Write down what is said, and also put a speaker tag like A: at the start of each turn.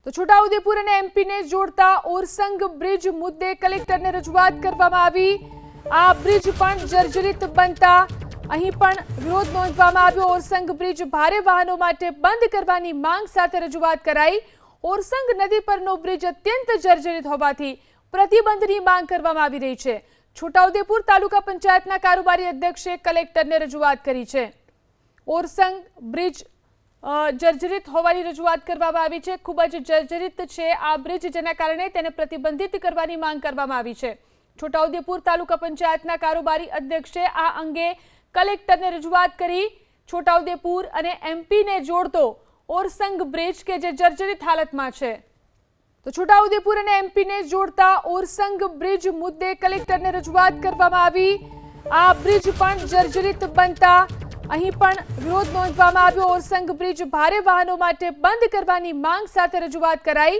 A: તો છોટાઉદેપુર અને એમપીને જોડતા ઓરસંગ બ્રિજ મુદ્દે કલેક્ટરને રજૂઆત કરવામાં આવી। આ બ્રિજ પણ જર્જરિત બનતા અહીં પણ વિરોધ નોંધવામાં આવ્યો। ઓરસંગ બ્રિજ ભારે વાહનો માટે બંધ કરવાની માંગ સાથે રજૂઆત કરાઈ। ઓરસંગ નદી પરનો બ્રિજ અત્યંત જર્જરિત હોવાથી પ્રતિબંધની માંગ કરવામાં આવી રહી છે। છોટાઉદેપુર તાલુકા પંચાયતના કારોબારી અધ્યક્ષે કલેક્ટરને રજૂઆત કરી છે। ઓરસંગ બ્રિજ જર્જરિત હોવાની રજૂઆત કરવામાં આવી છે। ખૂબ જ જર્જરિત છે આ બ્રિજ, જેના કારણે તેને પ્રતિબંધિત કરવાની માંગ કરવામાં આવી છે। છોટાઉદેપુર તાલુકા પંચાયતના કારોબારી અધ્યક્ષે આ અંગે કલેક્ટરને રજૂઆત કરી। છોટાઉદેપુર અને એમપીને જોડતો ઓરસંગ બ્રિજ કે જે જર્જરિત હાલતમાં છે, તો છોટાઉદેપુર અને એમપીને જોડતા ઓરસંગ બ્રિજ મુદ્દે કલેક્ટરને રજૂઆત કરવામાં આવી। આ બ્રિજ પણ જર્જરિત બનતા અહીં પણ વિરોધ નોંધવામાં આવ્યો। ઓરસંગ બ્રિજ ભારે વાહનો માટે બંધ કરવાની માંગ સાથે રજૂઆત કરાઈ।